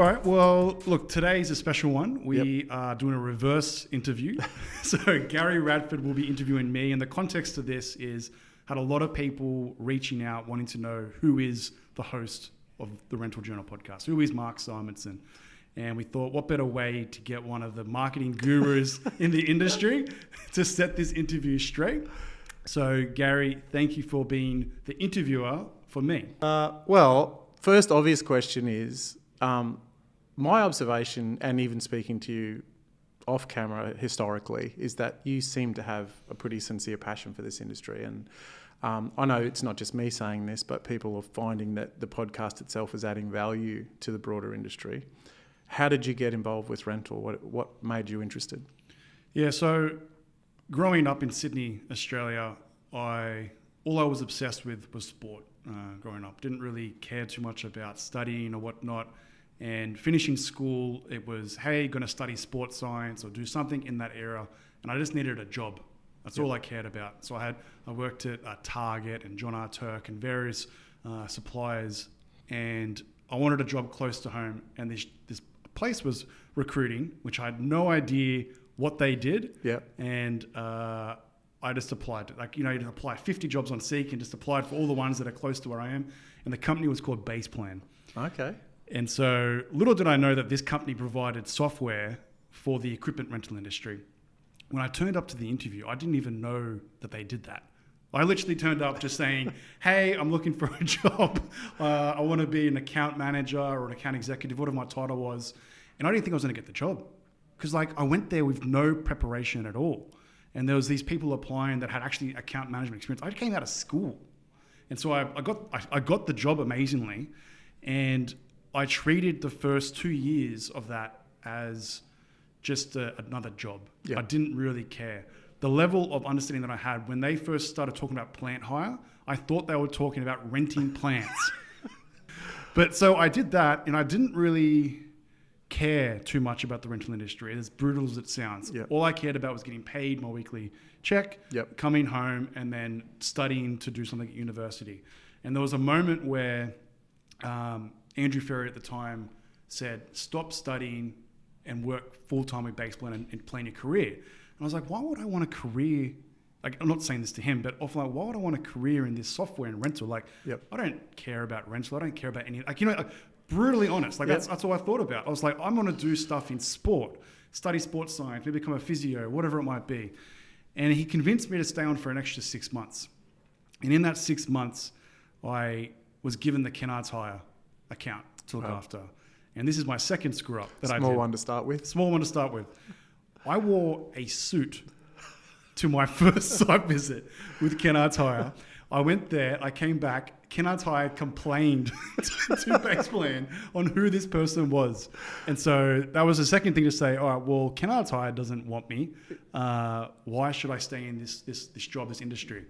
All right. Well, look, today's a special one. We are doing a reverse interview. So Gary Radford will be interviewing me. And the context of this is had a lot of people reaching out wanting to know who is the host of the Rental Journal podcast. Who is Mark Simonsen? And we thought, what better way to get one of the marketing gurus in the industry to set this interview straight? So Gary, thank you for being the interviewer for me. Well, first obvious question is, my observation, and even speaking to you off camera historically, is that you seem to have a pretty sincere passion for this industry. And I know it's not just me saying this, but people are finding that the podcast itself is adding value to the broader industry. How did you get involved with rental? What made you interested? Yeah, so growing up in Sydney, Australia, all I was obsessed with was sport growing up. Didn't really care too much about studying or whatnot. And finishing school, it was, hey, going to study sports science or do something in that era. And I just needed a job. That's all I cared about. So I worked at Target and John R. Turk and various suppliers. And I wanted a job close to home. And this place was recruiting, which I had no idea what they did. Yeah. And I just applied. You apply 50 jobs on Seek and just applied for all the ones that are close to where I am. And the company was called Base Plan. Okay. And so little did I know that this company provided software for the equipment rental industry. When I turned up to the interview, I didn't even know that they did that. I literally turned up just saying, hey, I'm looking for a job. I want to be an account manager or an account executive, whatever my title was. And I didn't think I was going to get the job because I went there with no preparation at all. And there was these people applying that had actually account management experience. I came out of school. And so I got the job amazingly. And I treated the first 2 years of that as just another job. Yep. I didn't really care. The level of understanding that I had when they first started talking about plant hire, I thought they were talking about renting plants. But so I did that, and I didn't really care too much about the rental industry, as brutal as it sounds. Yep. All I cared about was getting paid my weekly check, coming home, and then studying to do something at university. And there was a moment where Andrew Ferry at the time said, stop studying and work full-time with Base Plan and plan your career. And I was like, why would I want a career? Like, I'm not saying this to him, but often why would I want a career in this software and rental? I don't care about rental. I don't care about any, brutally honest. That's all I thought about. I was like, I'm going to do stuff in sport, study sports science, maybe become a physio, whatever it might be. And he convinced me to stay on for an extra 6 months. And in that 6 months, I was given the Kennards hire account to look after. And this is my second screw up that I did. Small one to start with. I wore a suit to my first site visit with Kennards hire. I went there, I came back, Kennards hire complained to Base Plan on who this person was. And so that was the second thing to say, all right, well, Kennards hire doesn't want me. Why should I stay in this job, this industry?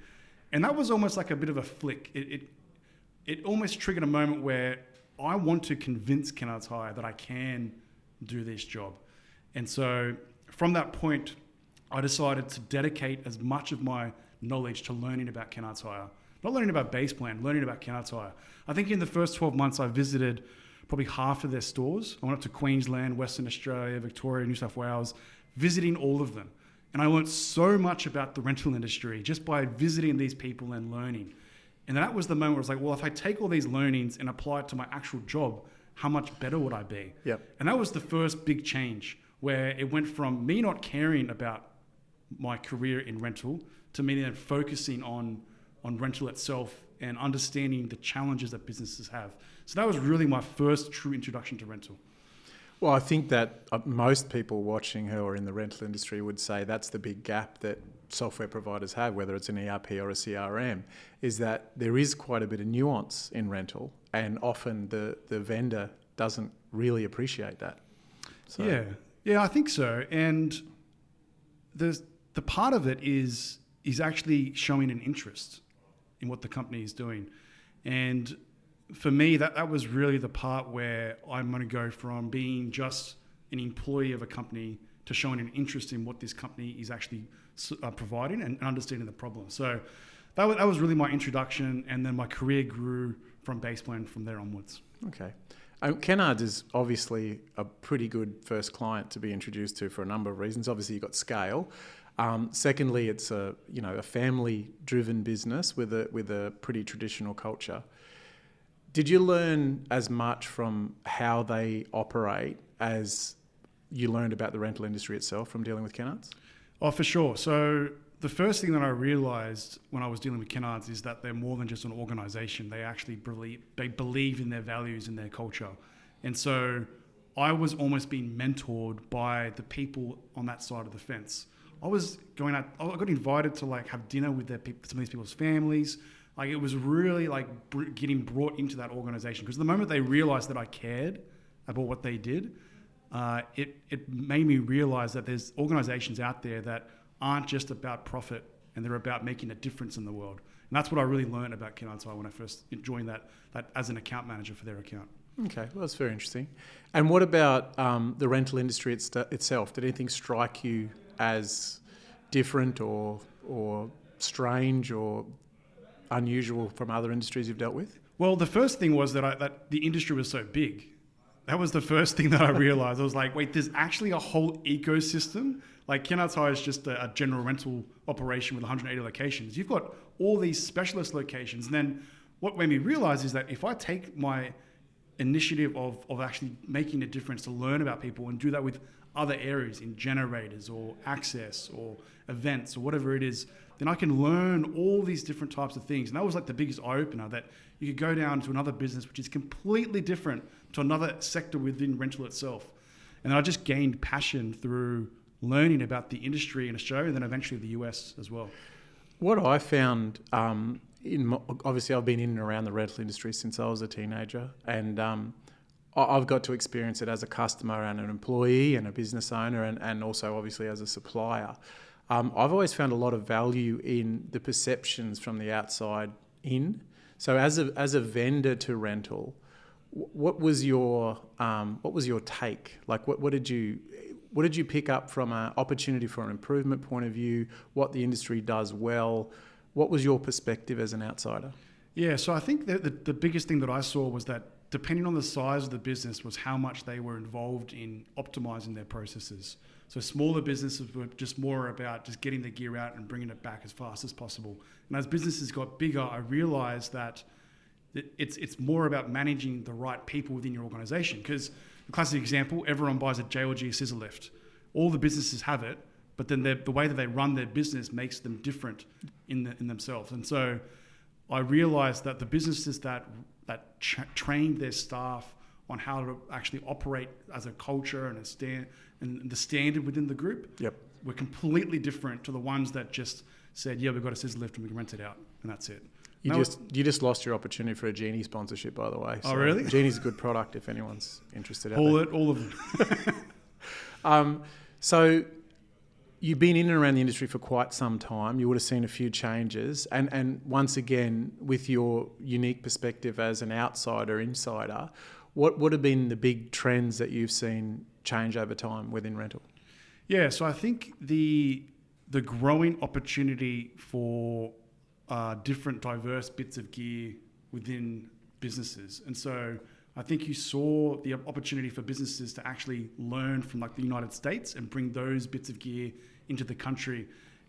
And that was almost like a bit of a flick. It almost triggered a moment where I want to convince Kennards hire that I can do this job. And so from that point, I decided to dedicate as much of my knowledge to learning about Kennards hire. Not learning about Base Plan, learning about Kennards hire. I think in the first 12 months, I visited probably half of their stores. I went up to Queensland, Western Australia, Victoria, New South Wales, visiting all of them. And I learned so much about the rental industry just by visiting these people and learning. And that was the moment where I was like, well, if I take all these learnings and apply it to my actual job, how much better would I be? Yep. And that was the first big change, where it went from me not caring about my career in rental to me then focusing on rental itself and understanding the challenges that businesses have. So that was really my first true introduction to rental. Well, I think that most people watching who are in the rental industry would say that's the big gap that software providers have, whether it's an ERP or a CRM, is that there is quite a bit of nuance in rental, and often the vendor doesn't really appreciate that. So. Yeah, I think so. And the part of it is actually showing an interest in what the company is doing. And for me, that was really the part where I'm going to go from being just an employee of a company to showing an interest in what this company is actually providing and understanding the problem. So that was really my introduction, and then my career grew from Base Plan from there onwards. Okay. Kennards is obviously a pretty good first client to be introduced to for a number of reasons. Obviously, you've got scale. Secondly, it's a family-driven business with a pretty traditional culture. Did you learn as much from how they operate as you learned about the rental industry itself from dealing with Kennards? Oh, for sure. So the first thing that I realized when I was dealing with Kennards is that they're more than just an organization. They actually believe in their values and their culture. And so I was almost being mentored by the people on that side of the fence. I got invited to like have dinner with some of these people's families. Like it was really like getting brought into that organization, because the moment they realized that I cared about what they did, it made me realize that there's organizations out there that aren't just about profit, and they're about making a difference in the world. And that's what I really learned about Kennards when I first joined that as an account manager for their account. Okay, well, that's very interesting. And what about the rental industry itself? Did anything strike you as different or strange or unusual from other industries you've dealt with? Well, the first thing was that the industry was so big. That was the first thing that I realized. I was like, wait, there's actually a whole ecosystem. Like Kennards Hire is just a general rental operation with 180 locations. You've got all these specialist locations. And then what made me realize is that if I take my initiative of actually making a difference to learn about people and do that with other areas in generators or access or events or whatever it is, then I can learn all these different types of things. And that was like the biggest eye-opener, that you could go down to another business which is completely different to another sector within rental itself. And I just gained passion through learning about the industry in Australia and then eventually the US as well. What I found, obviously I've been in and around the rental industry since I was a teenager, and I've got to experience it as a customer and an employee and a business owner, and also obviously as a supplier. I've always found a lot of value in the perceptions from the outside in. So as a vendor to rental, what was your take? Like what did you pick up from an opportunity for an improvement point of view? What the industry does well? What was your perspective as an outsider? Yeah, so I think that the biggest thing that I saw was that depending on the size of the business was how much they were involved in optimizing their processes. So smaller businesses were just more about just getting the gear out and bringing it back as fast as possible. And as businesses got bigger, I realized that it's more about managing the right people within your organization. Because the classic example, everyone buys a JLG scissor lift. All the businesses have it, but then the way that they run their business makes them different in themselves. And so I realized that the businesses that trained their staff on how to actually operate as a culture and the standard within the group were completely different to the ones that just said, yeah, we've got a scissor lift and we can rent it out, and that's it. You just lost your opportunity for a Genie sponsorship, by the way. So really? Genie's a good product if anyone's interested. All of them. So you've been in and around the industry for quite some time. You would have seen a few changes. And once again, with your unique perspective as an outsider, insider, what would have been the big trends that you've seen change over time within rental? Yeah, so I think the growing opportunity for different diverse bits of gear within businesses. And so I think you saw the opportunity for businesses to actually learn from like the United States and bring those bits of gear into the country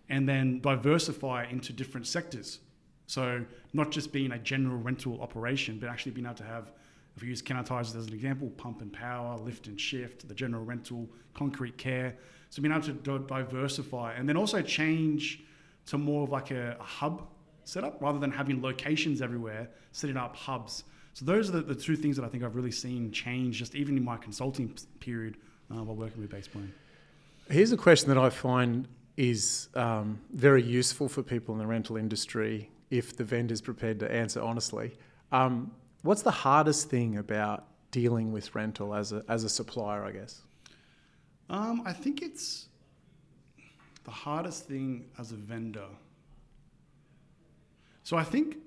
and then diversify into different sectors. So not just being a general rental operation, but actually being able to have, if we use Kennards as an example, pump and power, lift and shift, the general rental, concrete care. So being able to diversify and then also change to more of like a hub setup rather than having locations everywhere, setting up hubs. So those are the two things that I think I've really seen change just even in my consulting period while working with BasePlane. Here's a question that I find is very useful for people in the rental industry if the vendor's prepared to answer honestly. What's the hardest thing about dealing with rental as a supplier, I guess? I think it's the hardest thing as a vendor. So I think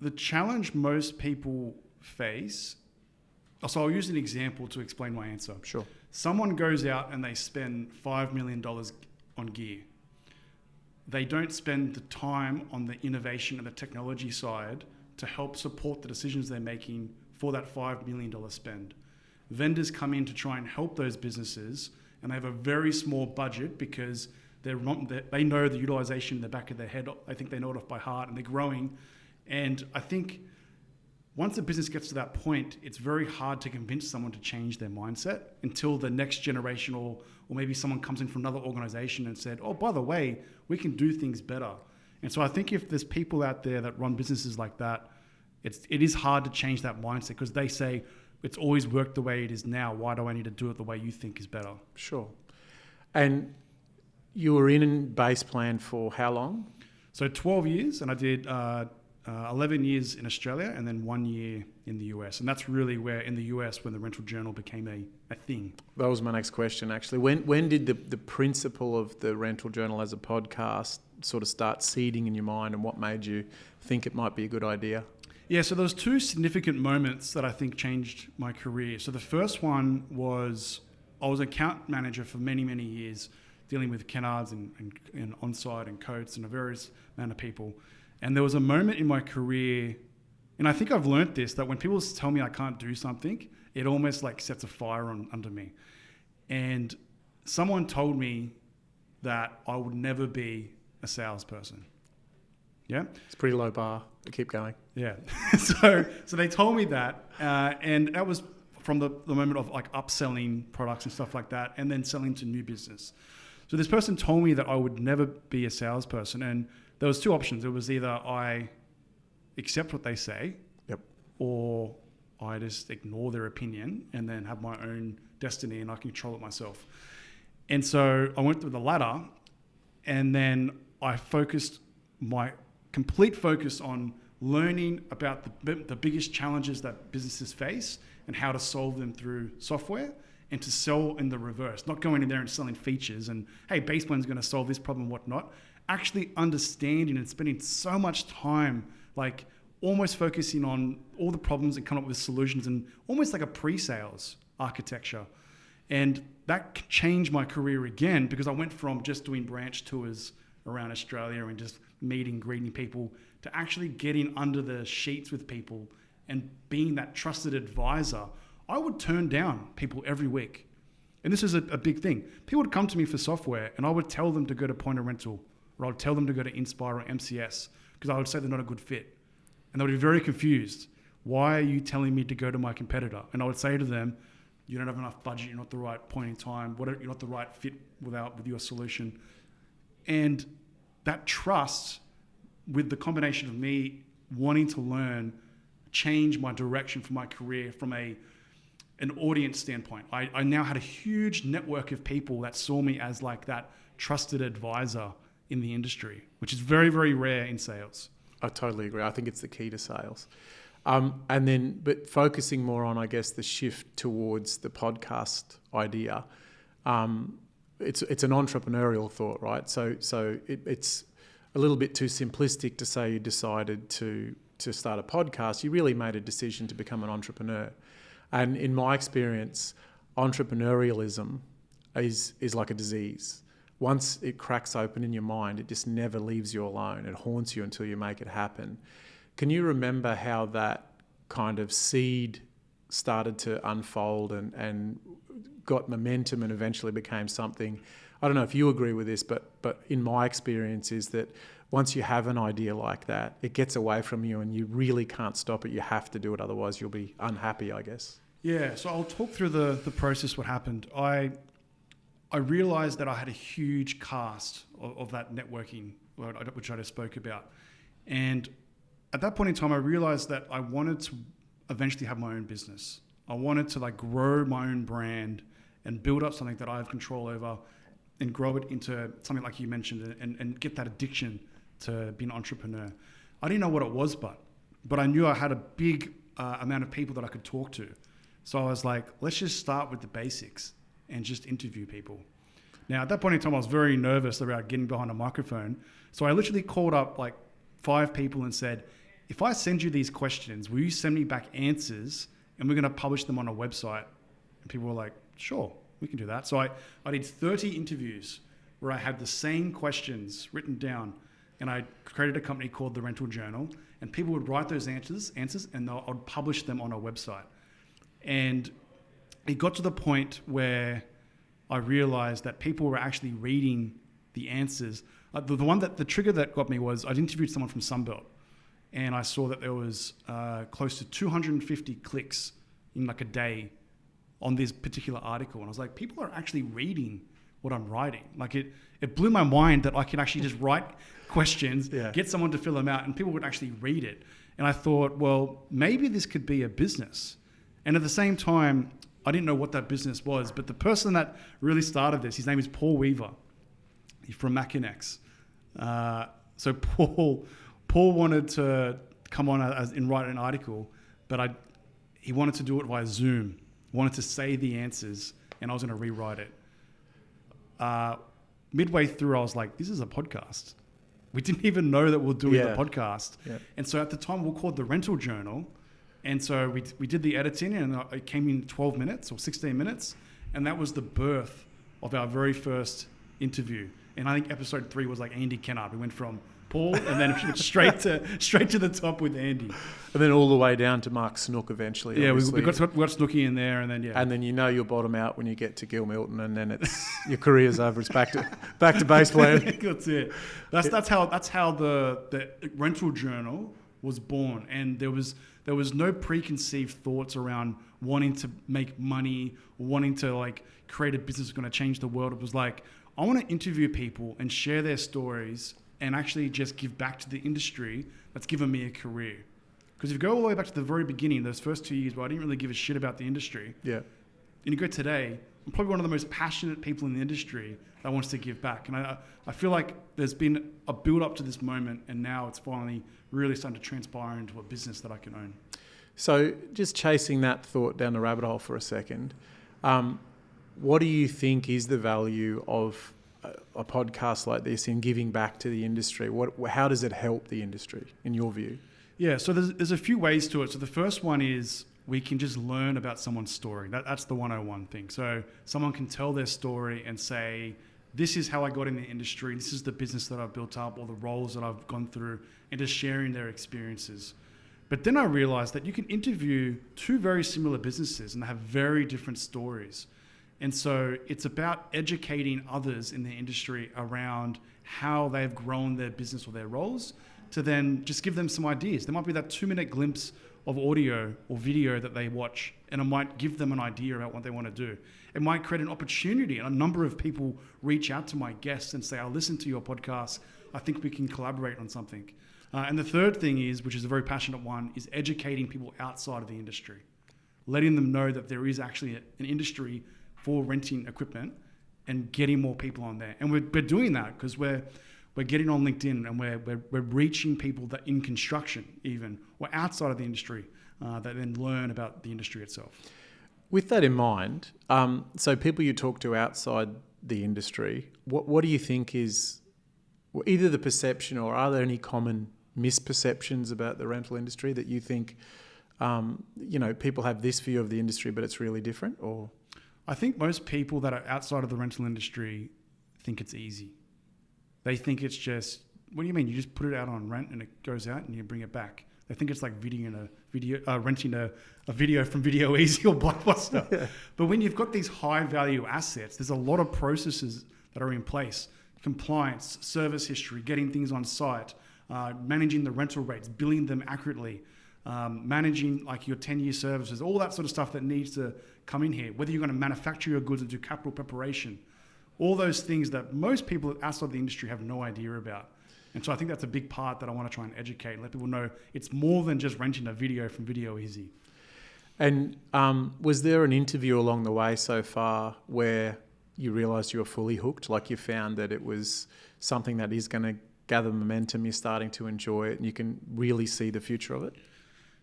the challenge most people face, so I'll use an example to explain my answer. Sure. Someone goes out and they spend $5 million on gear. They don't spend the time on the innovation and the technology side to help support the decisions they're making for that $5 million spend. Vendors come in to try and help those businesses, and they have a very small budget because they know the utilization in the back of their head. I think they know it off by heart, and they're growing. And I think once a business gets to that point, it's very hard to convince someone to change their mindset until the next generation or maybe someone comes in from another organization and said, oh, by the way, we can do things better. And so I think if there's people out there that run businesses like that, it is hard to change that mindset because they say, it's always worked the way it is now. Why do I need to do it the way you think is better? Sure. And you were in base plan for how long? So 12 years, and I did 11 years in Australia and then 1 year in the US. And that's really where in the US when the Rental Journal became a thing. That was my next question, actually. When did the principle of the Rental Journal as a podcast sort of start seeding in your mind, and what made you think it might be a good idea? Yeah, so there was two significant moments that I think changed my career. So the first one was I was an account manager for many, many years, dealing with Kennards and on-site and Coates and a various amount of people. And there was a moment in my career, and I think I've learned this, that when people tell me I can't do something, it almost like sets a fire under me. And someone told me that I would never be a salesperson. Yeah? It's a pretty low bar. Keep going. Yeah. So they told me that, and that was from the moment of like upselling products and stuff like that, and then selling to new business. So this person told me that I would never be a salesperson, and there was two options. It was either I accept what they say, yep, or I just ignore their opinion and then have my own destiny and I control it myself. And so I went through the latter, and then I focused my complete focus on learning about the biggest challenges that businesses face and how to solve them through software, and to sell in the reverse, not going in there and selling features and, hey, Baseplan's going to solve this problem and whatnot. Actually understanding and spending so much time, like almost focusing on all the problems and come up with solutions, and almost like a pre-sales architecture. And that changed my career again, because I went from just doing branch tours around Australia and just meeting, greeting people, to actually getting under the sheets with people and being that trusted advisor. I would turn down people every week. And this is a big thing. People would come to me for software, and I would tell them to go to Point of Rental, or I would tell them to go to Inspire or MCS, because I would say they're not a good fit. And they would be very confused. Why are you telling me to go to my competitor? And I would say to them, you don't have enough budget, you're not the right point in time, you're not the right fit with your solution. And that trust, with the combination of me wanting to learn, changed my direction for my career from an audience standpoint. I now had a huge network of people that saw me as like that trusted advisor in the industry, which is very, very rare in sales. I totally agree. I think it's the key to sales. But focusing more on, I guess, the shift towards the podcast idea. It's an entrepreneurial thought, right? So it's a little bit too simplistic to say you decided to start a podcast. You really made a decision to become an entrepreneur. And in my experience, entrepreneurialism is like a disease. Once it cracks open in your mind, it just never leaves you alone. It haunts you until you make it happen. Can you remember how that kind of seed started to unfold and got momentum and eventually became something? I don't know if you agree with this, but in my experience is that once you have an idea like that, it gets away from you and you really can't stop it. You have to do it, otherwise you'll be unhappy, I guess. Yeah, so I'll talk through the process, what happened. I realized that I had a huge cast of that networking, which I just spoke about. And at that point in time, I realized that I wanted to eventually have my own business. I wanted to like grow my own brand and build up something that I have control over and grow it into something like you mentioned, and get that addiction to being an entrepreneur. I didn't know what it was, but I knew I had a big amount of people that I could talk to. So I was like, let's just start with the basics and just interview people. Now, at that point in time, I was very nervous about getting behind a microphone. So I literally called up like 5 people and said, if I send you these questions, will you send me back answers and we're going to publish them on a website? And people were like, sure, we can do that. So I did 30 interviews where I had the same questions written down, and I created a company called the Rental Journal, and people would write those answers, and I'd publish them on a website. And it got to the point where I realized that people were actually reading the answers. The trigger that got me was I'd interviewed someone from Sunbelt, and I saw that there was close to 250 clicks in like a day on this particular article. And I was like, people are actually reading what I'm writing. Like it blew my mind that I could actually just write questions, get someone to fill them out, and people would actually read it. And I thought, well, maybe this could be a business. And at the same time, I didn't know what that business was, but the person that really started this, his name is Paul Weaver. He's from Mackinacs. So Paul wanted to come on and write an article, but he wanted to do it via Zoom. Wanted to say the answers, and I was going to rewrite it. Midway through, I was like, this is a podcast. We didn't even know that we were doing the podcast. Yeah. And so at the time, we were called the Rental Journal. And so we did the editing, and it came in 12 minutes or 16 minutes. And that was the birth of our very first interview. And I think episode 3 was like Andy Kennard. We went from Paul and then straight to the top with Andy. And then all the way down to Mark Snook eventually. Yeah, we got Snooky in there, and then And then you'll bottom out when you get to Gil Milton, and then it's your career's over. It's back to base plan. That's it. That's how the Rental Journal was born, and there was no preconceived thoughts around wanting to make money or wanting to like create a business that's going to change the world. It was like, I want to interview people and share their stories and actually just give back to the industry that's given me a career. Because if you go all the way back to the very beginning, those first 2 years where I didn't really give a shit about the industry, and you go today, I'm probably one of the most passionate people in the industry that wants to give back. And I feel like there's been a build up to this moment, and now it's finally really starting to transpire into a business that I can own. So just chasing that thought down the rabbit hole for a second, what do you think is the value of a podcast like this in giving back to the industry? How does it help the industry in your view? Yeah, so there's a few ways to it. So the first one is we can just learn about someone's story. That's the 101 thing. So someone can tell their story and say, this is how I got in the industry, this is the business that I've built up, or the roles that I've gone through, and just sharing their experiences. But then I realized that you can interview two very similar businesses and they have very different stories. And so it's about educating others in the industry around how they've grown their business or their roles, to then just give them some ideas. There might be that 2-minute glimpse of audio or video that they watch, and it might give them an idea about what they want to do. It might create an opportunity, and a number of people reach out to my guests and say, I listened to your podcast, I think we can collaborate on something. And the third thing is, which is a very passionate one, is educating people outside of the industry. Letting them know that there is actually an industry for renting equipment and getting more people on there. And we're doing that because we're getting on LinkedIn, and we're reaching people that in construction even, or outside of the industry, that then learn about the industry itself. With that in mind, so people you talk to outside the industry, what do you think is either the perception, or are there any common misperceptions about the rental industry that you think, people have this view of the industry, but it's really different? Or I think most people that are outside of the rental industry think it's easy. They think it's just, what do you mean? You just put it out on rent and it goes out and you bring it back. They think it's like renting a video from Video Easy or Blockbuster. Yeah. But when you've got these high value assets, there's a lot of processes that are in place. Compliance, service history, getting things on site, managing the rental rates, billing them accurately, managing like your 10-year services, all that sort of stuff that needs to come in here. Whether you're going to manufacture your goods and do capital preparation, all those things that most people outside the industry have no idea about. And so I think that's a big part that I want to try and educate and let people know it's more than just renting a video from Video Easy. And was there an interview along the way so far where you realised you were fully hooked, like you found that it was something that is going to gather momentum, you're starting to enjoy it, and you can really see the future of it?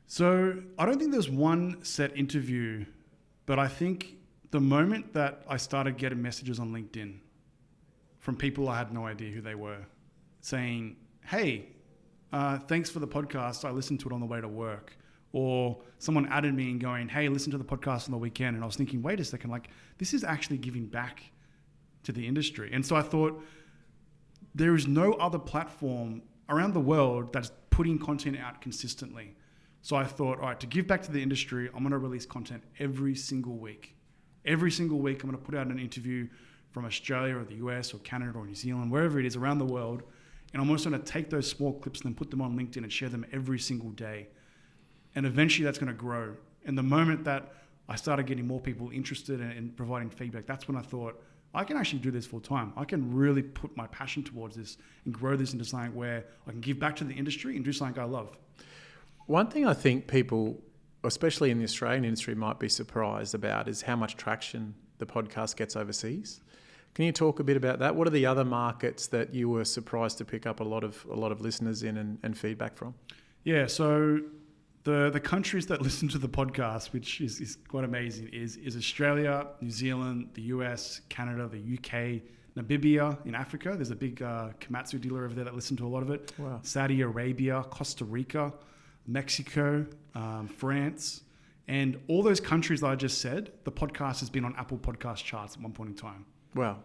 So I don't think there's one set interview, but I think the moment that I started getting messages on LinkedIn from people I had no idea who they were, saying, hey, thanks for the podcast, I listened to it on the way to work. Or someone added me and going, hey, listen to the podcast on the weekend. And I was thinking, wait a second, like this is actually giving back to the industry. And so I thought there is no other platform around the world that's putting content out consistently. So I thought, all right, to give back to the industry, I'm going to release content every single week. Every single week, I'm going to put out an interview from Australia or the US or Canada or New Zealand, wherever it is around the world. And I'm also going to take those small clips and then put them on LinkedIn and share them every single day. And eventually that's going to grow. And the moment that I started getting more people interested in providing feedback, that's when I thought, I can actually do this full time. I can really put my passion towards this and grow this into something where I can give back to the industry and do something I love. One thing I think people, especially in the Australian industry, might be surprised about is how much traction the podcast gets overseas. Can you talk a bit about that? What are the other markets that you were surprised to pick up a lot of listeners in and feedback from? Yeah, so the countries that listen to the podcast, which is quite amazing, is Australia, New Zealand, the US, Canada, the UK, Namibia in Africa. There's a big Komatsu dealer over there that listen to a lot of it. Wow. Saudi Arabia, Costa Rica, Mexico, France, and all those countries that I just said, the podcast has been on Apple Podcast charts at one point in time. Wow.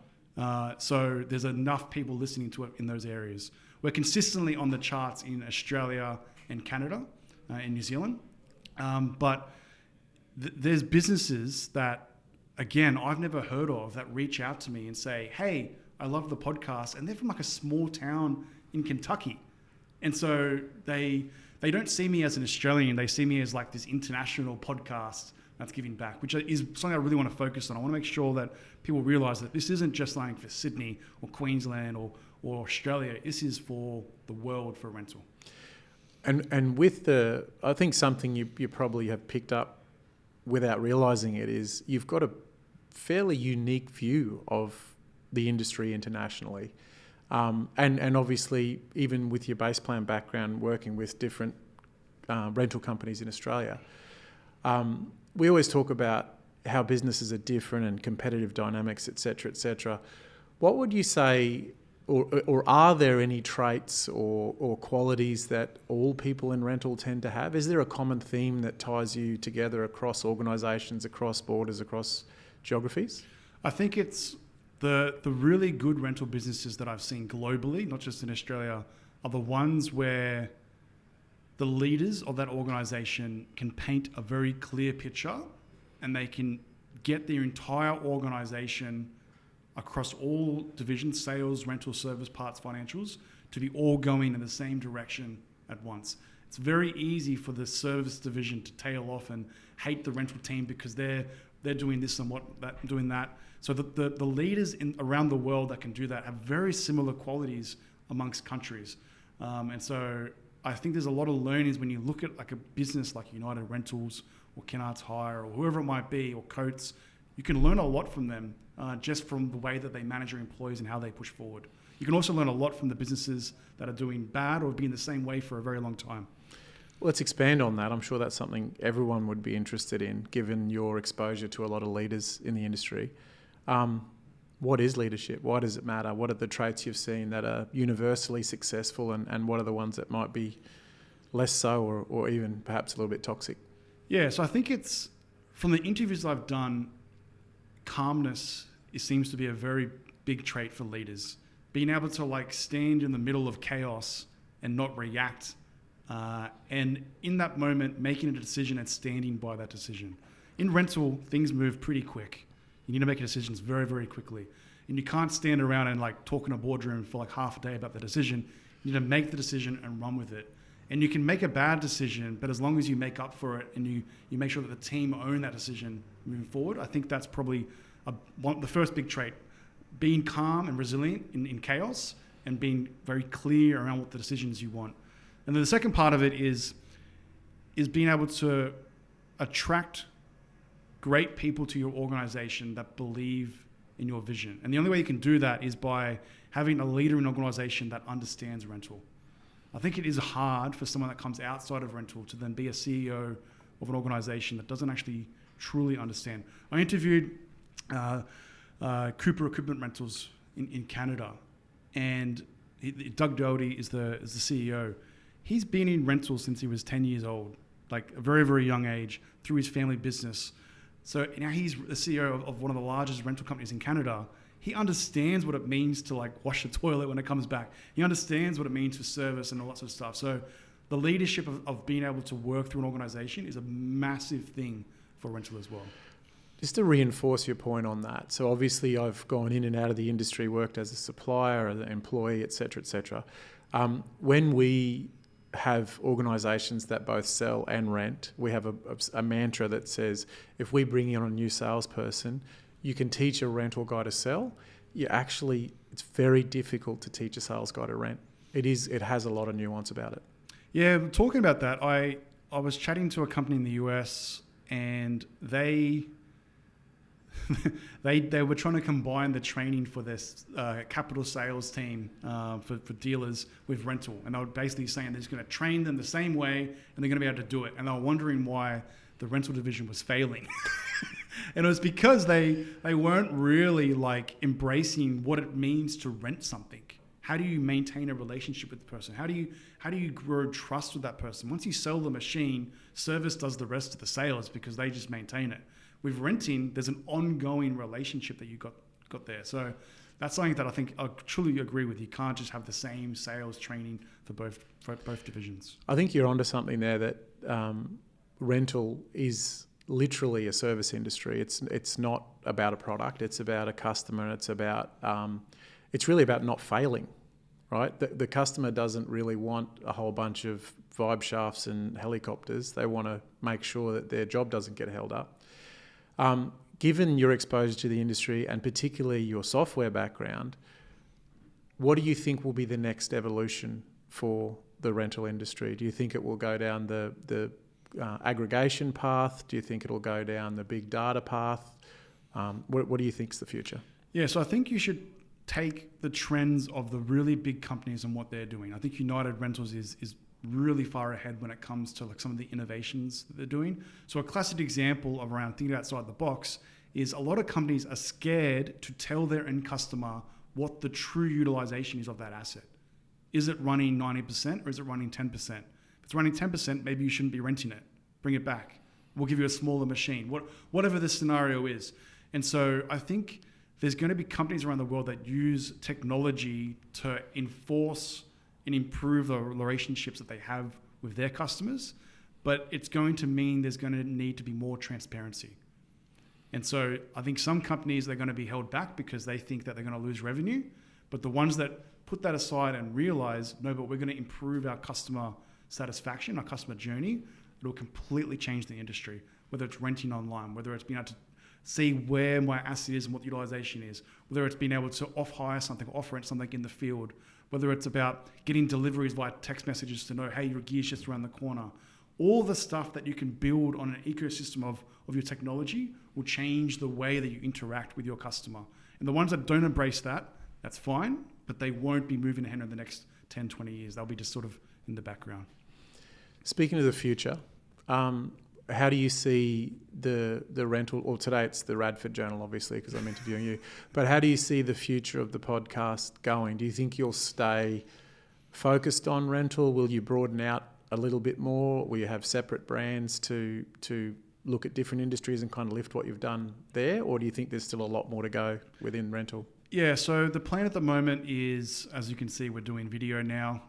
So there's enough people listening to it in those areas. We're consistently on the charts in Australia and Canada, in New Zealand. But there's businesses that, again, I've never heard of that reach out to me and say, hey, I love the podcast. And they're from like a small town in Kentucky. And so they don't see me as an Australian. They see me as like this international podcast that's giving back, which is something I really want to focus on. I want to make sure that people realize that this isn't just something for Sydney or Queensland or Australia. This is for the world for rental. And with I think something you probably have picked up without realising it is you've got a fairly unique view of the industry internationally. And obviously, even with your base plan background, working with different rental companies in Australia, we always talk about how businesses are different and competitive dynamics, et cetera, What would you say, or are there any traits or qualities that all people in rental tend to have? Is there a common theme that ties you together across organisations, across borders, across geographies? I think it's the really good rental businesses that I've seen globally, not just in Australia, are the ones where the leaders of that organisation can paint a very clear picture and they can get their entire organisation across all divisions, sales, rental, service, parts, financials, to be all going in the same direction at once. It's very easy for the service division to tail off and hate the rental team because they're doing this and doing that. So the leaders around the world that can do that have very similar qualities amongst countries. And so I think there's a lot of learnings when you look at like a business like United Rentals or Kennards Hire or whoever it might be, or Coates. You can learn a lot from them just from the way that they manage their employees and how they push forward. You can also learn a lot from the businesses that are doing bad or have been the same way for a very long time. Let's expand on that. I'm sure that's something everyone would be interested in, given your exposure to a lot of leaders in the industry. What is leadership? Why does it matter? What are the traits you've seen that are universally successful, and what are the ones that might be less so or even perhaps a little bit toxic? Yeah, so I think it's, from the interviews I've done, calmness seems to be a very big trait for leaders. Being able to like stand in the middle of chaos and not react, and in that moment making a decision and standing by that decision. In rental, things move pretty quick. You need to make decisions very, very quickly. And you can't stand around and like talk in a boardroom for like half a day about the decision. You need to make the decision and run with it. And you can make a bad decision, but as long as you make up for it and you make sure that the team own that decision moving forward, I think that's probably the first big trait. Being calm and resilient in chaos and being very clear around what the decisions you want. And then the second part of it is being able to attract great people to your organization that believe in your vision. And the only way you can do that is by having a leader in an organization that understands rental. I think it is hard for someone that comes outside of rental to then be a CEO of an organization that doesn't actually truly understand. I interviewed Cooper Equipment Rentals in Canada, and Doug Doherty is the CEO. He's been in rentals since he was 10 years old, like a very, very young age, through his family business. So now he's the CEO of one of the largest rental companies in Canada. he understands what it means to like wash the toilet when it comes back. He understands what it means for service and all that sort of stuff. So the leadership of being able to work through an organization is a massive thing for rental as well. Just to reinforce your point on that, so obviously I've gone in and out of the industry, worked as a supplier, as an employee, et cetera, et cetera. When we have organisations that both sell and rent, we have a mantra that says, if we bring in a new salesperson, you can teach a rental guy to sell. It's very difficult to teach a sales guy to rent. It has a lot of nuance about it. Yeah, talking about that, I was chatting to a company in the US, and they were trying to combine the training for this capital sales team for dealers with rental. And they were basically saying they're just going to train them the same way and they're going to be able to do it. And they were wondering why the rental division was failing. And it was because they weren't really like embracing what it means to rent something. How do you maintain a relationship with the person? How do you grow trust with that person? Once you sell the machine, service does the rest of the sales because they just maintain it. With renting, there's an ongoing relationship that you got there. So that's something that I think I truly agree with. You can't just have the same sales training for both divisions. I think you're onto something there, that rental is literally a service industry. It's not about a product. It's about a customer. It's really about not failing, right? The customer doesn't really want a whole bunch of vibe shafts and helicopters. They want to make sure that their job doesn't get held up. Given your exposure to the industry and particularly your software background, what do you think will be the next evolution for the rental industry? Do you think it will go down the aggregation path? Do you think it'll go down the big data path? What do you think is the future? Yeah, so I think you should take the trends of the really big companies and what they're doing. I think United Rentals is really far ahead when it comes to like some of the innovations that they're doing. So a classic example of around thinking outside the box is a lot of companies are scared to tell their end customer what the true utilization is of that asset. Is it running 90% or is it running 10%? If it's running 10%, maybe you shouldn't be renting it. Bring it back. We'll give you a smaller machine, whatever the scenario is. And so I think there's going to be companies around the world that use technology to enforce and improve the relationships that they have with their customers, but it's going to mean there's going to need to be more transparency. And so I think some companies, they're going to be held back because they think that they're going to lose revenue, but the ones that put that aside and realize, no, but we're going to improve our customer satisfaction, our customer journey, it'll completely change the industry, whether it's renting online, whether it's being able to see where my asset is and what the utilization is, whether it's being able to off-hire something, off-rent something in the field, whether it's about getting deliveries via text messages to know, hey, your gear's just around the corner. All the stuff that you can build on an ecosystem of your technology will change the way that you interact with your customer. And the ones that don't embrace that, that's fine, but they won't be moving ahead in the next 10, 20 years. They'll be just sort of in the background. Speaking of the future, how do you see the rental, or today it's the Radford Journal, obviously, because I'm interviewing you, but how do you see the future of the podcast going? Do you think you'll stay focused on rental? Will you broaden out a little bit more? Will you have separate brands to look at different industries and kind of lift what you've done there? Or do you think there's still a lot more to go within rental? Yeah, so the plan at the moment is, as you can see, we're doing video now,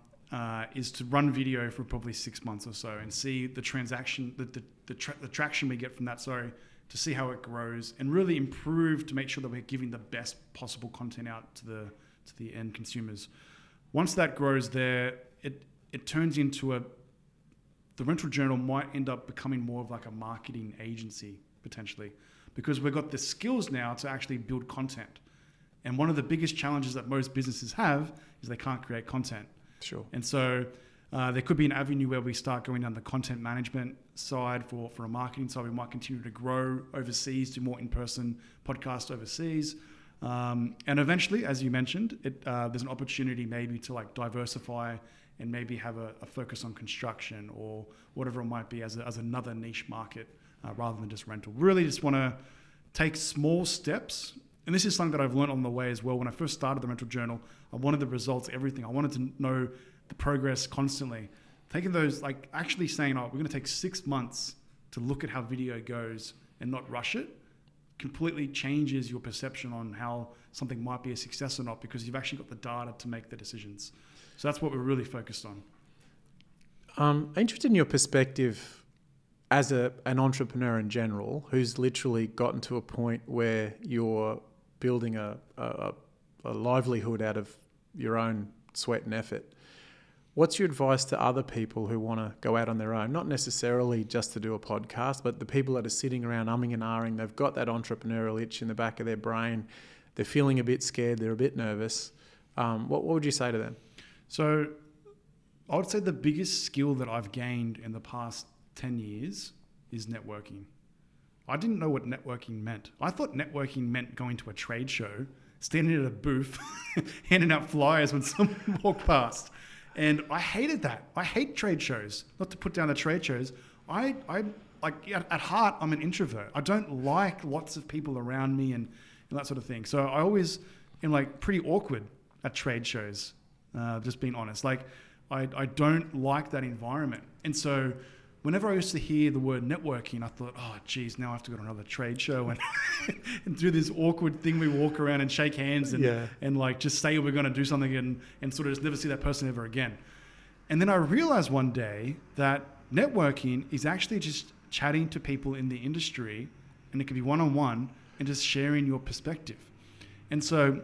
is to run video for probably 6 months or so and see the transaction, the traction we get from that, to see how it grows and really improve to make sure that we're giving the best possible content out to the end consumers. Once that grows there, it turns into the Rental Journal might end up becoming more of like a marketing agency potentially, because we've got the skills now to actually build content. And one of the biggest challenges that most businesses have is they can't create content. Sure. And so there could be an avenue where we start going down the content management side for a marketing side. We might continue to grow overseas, do more in-person podcasts overseas. And eventually, as you mentioned, there's an opportunity maybe to like diversify and maybe have a focus on construction or whatever it might be as another niche market rather than just rental. Really just want to take small steps. And this is something that I've learned on the way as well. When I first started the Rental Journal, I wanted the results, everything. I wanted to know the progress constantly. Taking those, like actually saying, we're going to take 6 months to look at how video goes and not rush it, completely changes your perception on how something might be a success or not, because you've actually got the data to make the decisions. So that's what we're really focused on. I'm interested in your perspective as an entrepreneur in general, who's literally gotten to a point where you're building a livelihood out of your own sweat and effort. What's your advice to other people who want to go out on their own? Not necessarily just to do a podcast, but the people that are sitting around umming and ahhing, they've got that entrepreneurial itch in the back of their brain. They're feeling a bit scared. They're a bit nervous. What would you say to them? So I would say the biggest skill that I've gained in the past 10 years is networking. I didn't know what networking meant. I thought networking meant going to a trade show, standing at a booth, handing out flyers when someone walked past. And I hated that. I hate trade shows. Not to put down the trade shows. I like at heart, I'm an introvert. I don't like lots of people around me and that sort of thing. So I always am like pretty awkward at trade shows, just being honest. Like I don't like that environment. And so whenever I used to hear the word networking, I thought, oh, geez, now I have to go to another trade show and, and do this awkward thing. We walk around and shake hands and like just say we're going to do something and sort of just never see that person ever again. And then I realized one day that networking is actually just chatting to people in the industry, and it can be one-on-one and just sharing your perspective. And so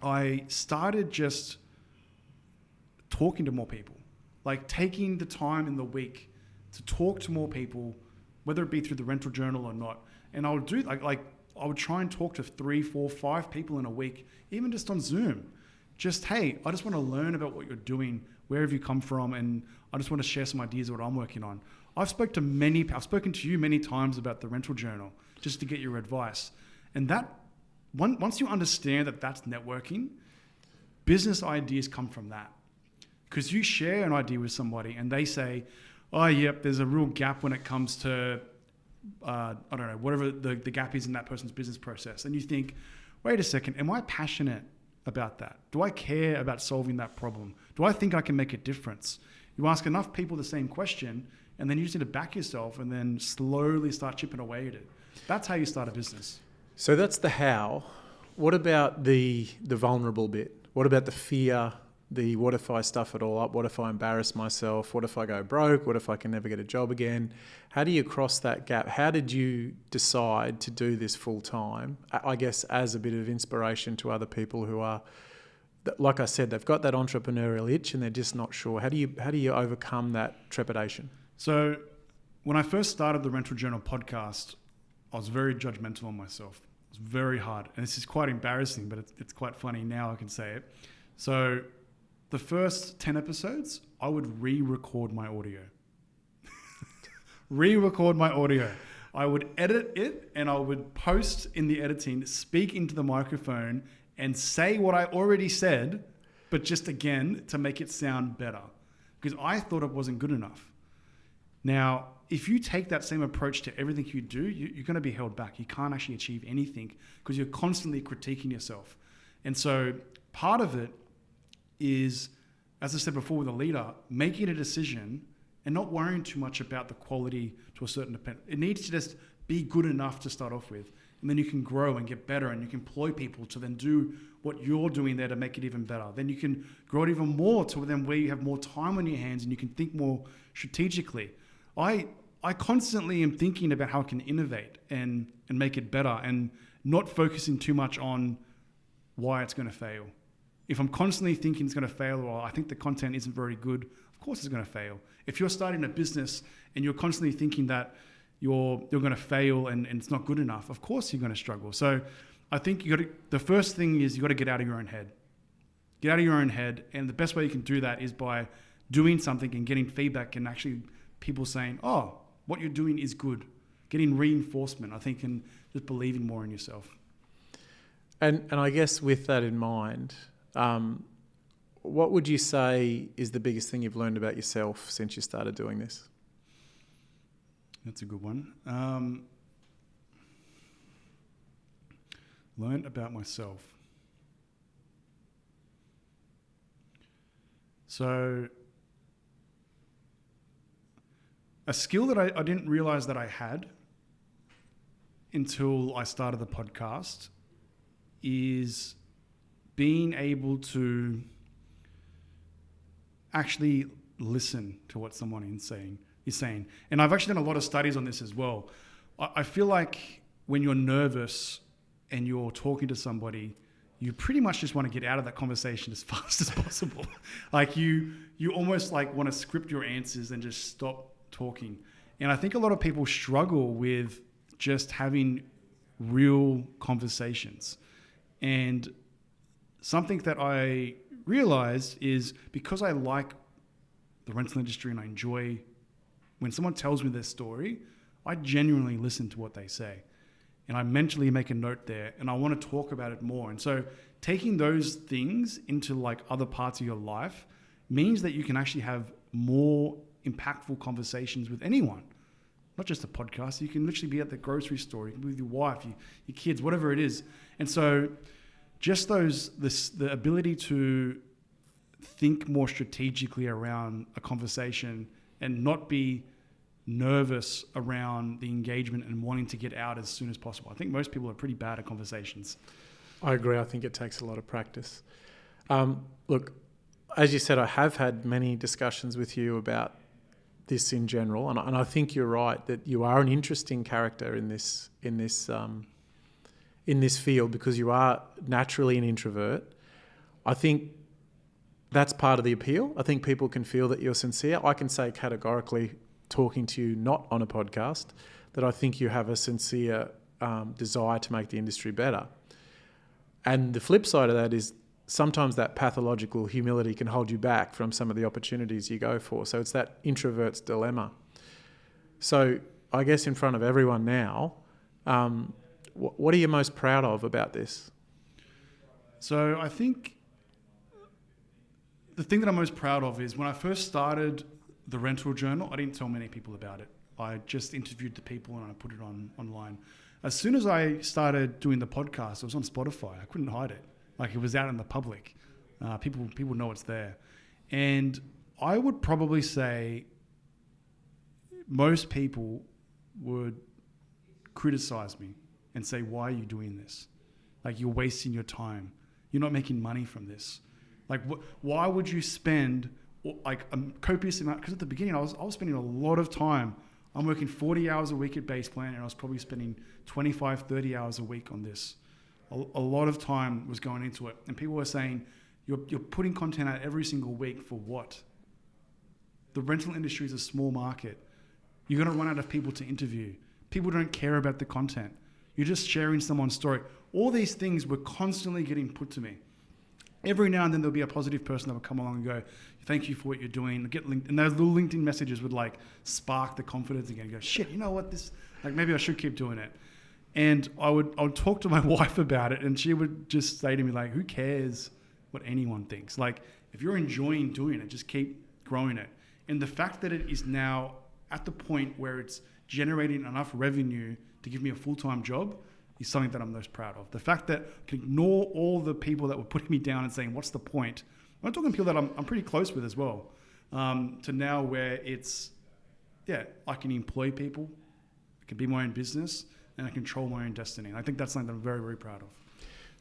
I started just talking to more people, like taking the time in the week to talk to more people, whether it be through the rental journal or not. And I would do like I would try and talk to 3, 4, 5 people in a week, even just on Zoom. Just, hey, I just want to learn about what you're doing, where have you come from, and I just want to share some ideas of what I'm working on. I've spoken to you many times about the rental journal just to get your advice. And that once you understand that that's networking, business ideas come from that. Because you share an idea with somebody and they say, oh, yep, there's a real gap when it comes to, I don't know, whatever the gap is in that person's business process. And you think, wait a second, am I passionate about that? Do I care about solving that problem? Do I think I can make a difference? You ask enough people the same question, and then you just need to back yourself and then slowly start chipping away at it. That's how you start a business. So that's the how. What about the vulnerable bit? What about the fear? The what if I stuff it all up? What if I embarrass myself? What if I go broke? What if I can never get a job again? How do you cross that gap? How did you decide to do this full time? I guess as a bit of inspiration to other people who are, like I said, they've got that entrepreneurial itch and they're just not sure. How do you overcome that trepidation? So when I first started the Rental Journal podcast, I was very judgmental on myself. It was very hard. And this is quite embarrassing, but it's quite funny now I can say it. So the first 10 episodes, I would re-record my audio. I would edit it and I would post in the editing, speak into the microphone and say what I already said, but just again, to make it sound better. Because I thought it wasn't good enough. Now, if you take that same approach to everything you do, you're going to be held back. You can't actually achieve anything because you're constantly critiquing yourself. And so part of it is, as I said before with a leader, making a decision and not worrying too much about the quality to a certain extent. It needs to just be good enough to start off with. And then you can grow and get better and you can employ people to then do what you're doing there to make it even better. Then you can grow it even more to then where you have more time on your hands and you can think more strategically. I constantly am thinking about how I can innovate and make it better and not focusing too much on why it's going to fail. If I'm constantly thinking it's going to fail or I think the content isn't very good, of course it's going to fail. If you're starting a business and you're constantly thinking that you're going to fail and it's not good enough, of course you're going to struggle. So I think the first thing is you got to get out of your own head. Get out of your own head, and the best way you can do that is by doing something and getting feedback and actually people saying, oh, what you're doing is good. Getting reinforcement, I think, and just believing more in yourself. And I guess with that in mind, what would you say is the biggest thing you've learned about yourself since you started doing this? That's a good one. Learned about myself. So a skill that I didn't realize that I had until I started the podcast is being able to actually listen to what someone is saying. And I've actually done a lot of studies on this as well. I feel like when you're nervous and you're talking to somebody, you pretty much just want to get out of that conversation as fast as possible. Like you almost like want to script your answers and just stop talking. And I think a lot of people struggle with just having real conversations. And something that I realized is because I like the rental industry and I enjoy when someone tells me their story, I genuinely listen to what they say. And I mentally make a note there and I want to talk about it more. And so taking those things into like other parts of your life means that you can actually have more impactful conversations with anyone. Not just a podcast. You can literally be at the grocery store, you can be with your wife, your kids, whatever it is. And so just the ability to think more strategically around a conversation and not be nervous around the engagement and wanting to get out as soon as possible. I think most people are pretty bad at conversations. I agree. I think it takes a lot of practice. Look, as you said, I have had many discussions with you about this in general, and I think you're right that you are an interesting character in this field because you are naturally an introvert. I think that's part of the appeal. I think people can feel that you're sincere. I can say categorically, talking to you not on a podcast, that I think you have a sincere desire to make the industry better. And the flip side of that is sometimes that pathological humility can hold you back from some of the opportunities you go for. So it's that introvert's dilemma. So I guess in front of everyone now, what are you most proud of about this? So I think the thing that I'm most proud of is when I first started the rental journal, I didn't tell many people about it. I just interviewed the people and I put it online. As soon as I started doing the podcast, it was on Spotify. I couldn't hide it. Like it was out in the public. People know it's there. And I would probably say most people would criticize me and say, why are you doing this? Like you're wasting your time. You're not making money from this. Like why would you spend like a copious amount? Because at the beginning I was spending a lot of time. I'm working 40 hours a week at Base Plan and I was probably spending 25, 30 hours a week on this. A lot of time was going into it. And people were saying, you're putting content out every single week for what? The rental industry is a small market. You're going to run out of people to interview. People don't care about the content. You're just sharing someone's story. All these things were constantly getting put to me. Every now and then there'll be a positive person that will come along and go, thank you for what you're doing. Get linked, and those little LinkedIn messages would like spark the confidence again. Go, shit, you know what? Maybe I should keep doing it. And I would talk to my wife about it, and she would just say to me like, who cares what anyone thinks? Like, if you're enjoying doing it, just keep growing it. And the fact that it is now at the point where it's generating enough revenue to give me a full-time job is something that I'm most proud of. The fact that I can ignore all the people that were putting me down and saying, what's the point? I'm talking people that I'm pretty close with as well, to now where it's, I can employ people, I can be my own business, and I control my own destiny. And I think that's something that I'm very, very proud of.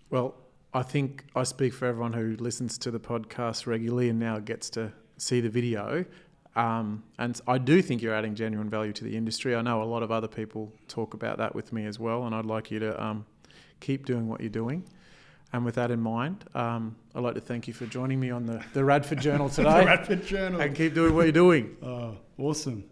Well, I think I speak for everyone who listens to the podcast regularly and now gets to see the video. And I do think you're adding genuine value to the industry. I know a lot of other people talk about that with me as well, and I'd like you to keep doing what you're doing. And with that in mind, I'd like to thank you for joining me on the Radford Journal today. The Radford Journal. And keep doing what you're doing. Awesome.